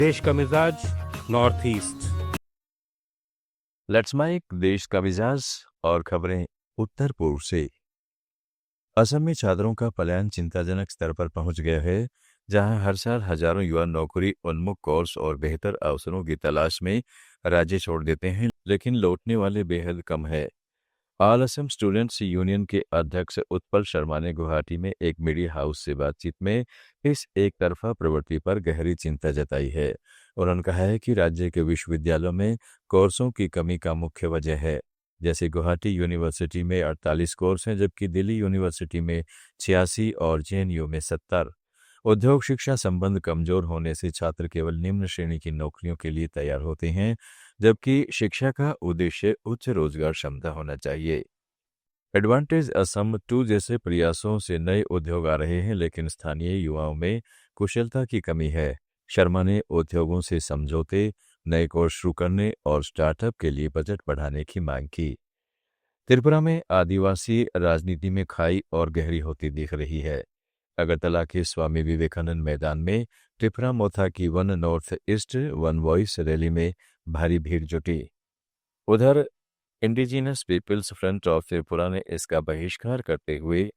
देश का मिजाज नॉर्थ ईस्ट। लेट्स माइक देश का मिजाज और खबरें उत्तर पूर्व से। असम में छात्रों का पलायन चिंताजनक स्तर पर पहुंच गया है, जहां हर साल हजारों युवा नौकरी उन्मुख कोर्स और बेहतर अवसरों की तलाश में राज्य छोड़ देते हैं, लेकिन लौटने वाले बेहद कम है। ऑल असम स्टूडेंट्स यूनियन के अध्यक्ष उत्पल शर्मा ने गुवाहाटी में एक मीडिया हाउस से बातचीत में इस एक तरफा प्रवृत्ति पर गहरी चिंता जताई है। उन्होंने कहा है कि राज्य के विश्वविद्यालयों में कोर्सों की कमी का मुख्य वजह है। जैसे गुवाहाटी यूनिवर्सिटी में 48 कोर्स हैं, जबकि दिल्ली यूनिवर्सिटी में 86 और JNU में 70। उद्योग शिक्षा संबंध कमजोर होने से छात्र केवल निम्न श्रेणी की नौकरियों के लिए तैयार होते हैं, जबकि शिक्षा का उद्देश्य उच्च रोजगार क्षमता होना चाहिए। एडवांटेज असम 2 जैसे प्रयासों से नए उद्योग आ रहे हैं, लेकिन स्थानीय युवाओं में कुशलता की कमी है। शर्मा ने उद्योगों से समझौते, नए कोर्स शुरू करने और स्टार्टअप के लिए बजट बढ़ाने की मांग की। त्रिपुरा में आदिवासी राजनीति में खाई और गहरी होती दिख रही है। अगरतला के स्वामी विवेकानंद मैदान में त्रिपुरा मोथा की one north east one voice rally में भारी भीड़ जुटी। उधर indigenous peoples front of Tripura ने इसका बहिष्कार करते हुए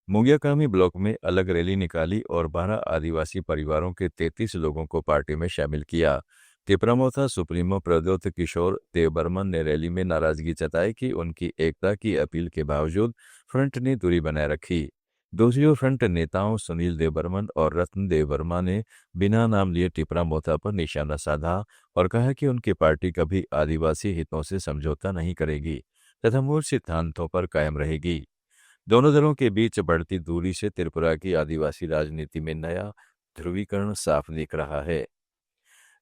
मुंगियाकामी ब्लॉक में अलग रैली निकाली और 12 आदिवासी परिवारों के 33 लोगों को पार्टी में शामिल किया। त्रिपुरा मोथा सुप्रीमो प्रद्योत किशोर देवबर्मन ने रैली में नाराजगी जताई कि उनकी एकता की अपील के बावजूद फ्रंट ने दूरी बनाए रखी। दूसरी ओर फ्रंट नेताओं सुनील देवबर्मन और रत्न देववर्मा ने बिना नाम लिए त्रिपुरा मोथा पर निशाना साधा और कहा कि उनकी पार्टी कभी आदिवासी हितों से समझौता नहीं करेगी तथा मूल सिद्धांतों पर कायम रहेगी। दोनों दलों के बीच बढ़ती दूरी से त्रिपुरा की आदिवासी राजनीति में नया ध्रुवीकरण साफ दिख रहा है।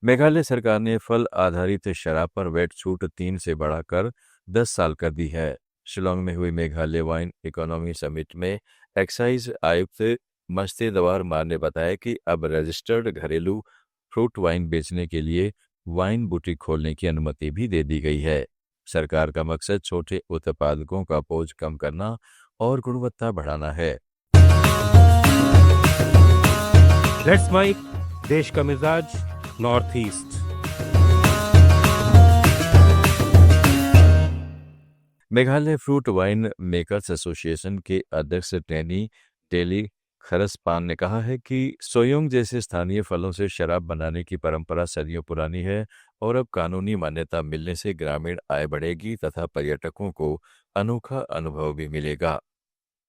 मेघालय सरकार ने फल आधारित शराब पर वैट छूट 3 से बढ़ाकर 10 साल कर दी है। शिलोंग में हुई मेघालय वाइन इकोनॉमी समिट में एक्साइज आयुक्त मस्ते दवार मार ने बताया कि अब रजिस्टर्ड घरेलू फ्रूट वाइन बेचने के लिए वाइन बुटीक खोलने की अनुमति भी दे दी गई है। सरकार का मकसद छोटे उत्पादकों का बोझ कम करना और गुणवत्ता बढ़ाना है। लेट्स माइक देश का मिजाज north east. Meghalaya fruit wine makers association के अध्यक्ष टैनी टेली खरसपान ने कहा है कि सोयोंग जैसे स्थानीय फलों से शराब बनाने की परंपरा सदियों पुरानी है और अब कानूनी मान्यता मिलने से ग्रामीण आय बढ़ेगी तथा पर्यटकों को अनोखा अनुभव भी मिलेगा।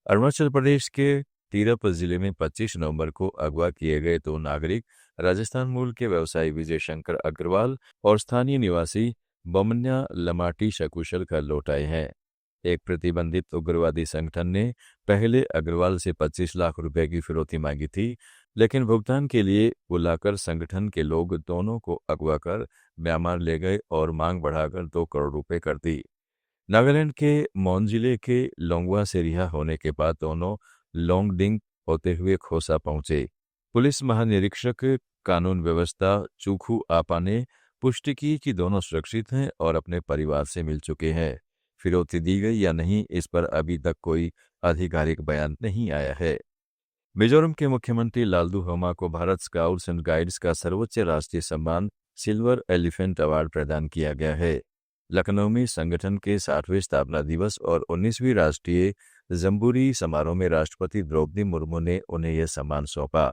अरुणाचल प्रदेश के तीरप जिले में 25 नवंबर को अगवा किए गए 2 नागरिक राजस्थान मूल के व्यवसायी विजय शंकर अग्रवाल और स्थानीय निवासी बमन्या लमाटी सकुशल कर लौट आए हैं। एक प्रतिबंधित उग्रवादी संगठन ने पहले अग्रवाल से 25 लाख रुपए की फिरौती मांगी थी, लेकिन भुगतान के लिए बुलाकर संगठन के लोग दोनों को अगवा कर म्यांमार ले गए और मांग बढ़ाकर 2 करोड़ रुपए कर दी। नागालैंड के मौन जिले के लोंगवा से रिहा होने के बाद दोनों लोंगडिंग होते हुए खोसा पहुंचे। पुलिस महानिरीक्षक कानून व्यवस्था चूखू आपा ने पुष्टि की कि दोनों सुरक्षित हैं और अपने परिवार से मिल चुके हैं। फिरौती दी गई या नहीं, इस पर अभी तक कोई आधिकारिक बयान नहीं आया है। मिजोरम के मुख्यमंत्री लालदू होमा को भारत स्काउट्स एंड गाइड्स का सर्वोच्च राष्ट्रीय सम्मान सिल्वर एलिफेंट अवार्ड प्रदान किया गया है। लखनऊ में संगठन के 60वें स्थापना दिवस और 19वीं राष्ट्रीय जम्बूरी समारोह में राष्ट्रपति द्रौपदी मुर्मू ने उन्हें यह सम्मान सौंपा।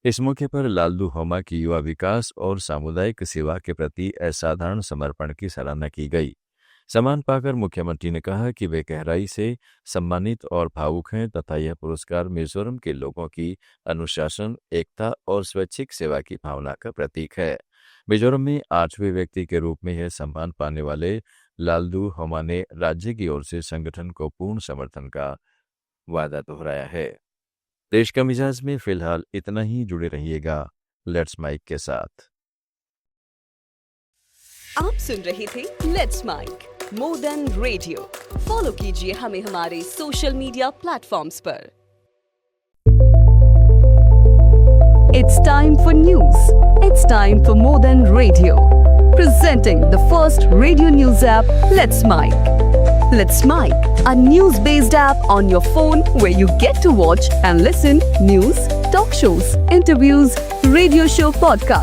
इस मौके पर लालदू होमा की युवा विकास और सामुदायिक सेवा के प्रति असाधारण समर्पण की सराहना की गई। सम्मान पाकर मुख्यमंत्री ने कहा कि वे गहराई से सम्मानित और भावुक हैं तथा यह पुरस्कार मिजोरम के लोगों की अनुशासन, एकता और स्वैच्छिक सेवा की भावना का प्रतीक है। मिजोरम में 8वें व्यक्ति के रूप में यह सम्मान पाने वाले लालदू होमा ने राज्य की ओर से संगठन को पूर्ण समर्थन का वादा दोहराया है। देश का मिजाज में फिलहाल इतना ही। जुड़े रहिएगा लेट्स माइक के साथ। आप सुन रहे थे let's mike more than radio. Follow कीजिए हमें हमारे सोशल मीडिया प्लेटफॉर्म्स पर। It's time for news. It's time for more than radio. Presenting the first radio news app, Let's Mic. Let's Mic, a news-based app on your phone where you get to watch and listen news, talk shows, interviews, radio show, podcasts.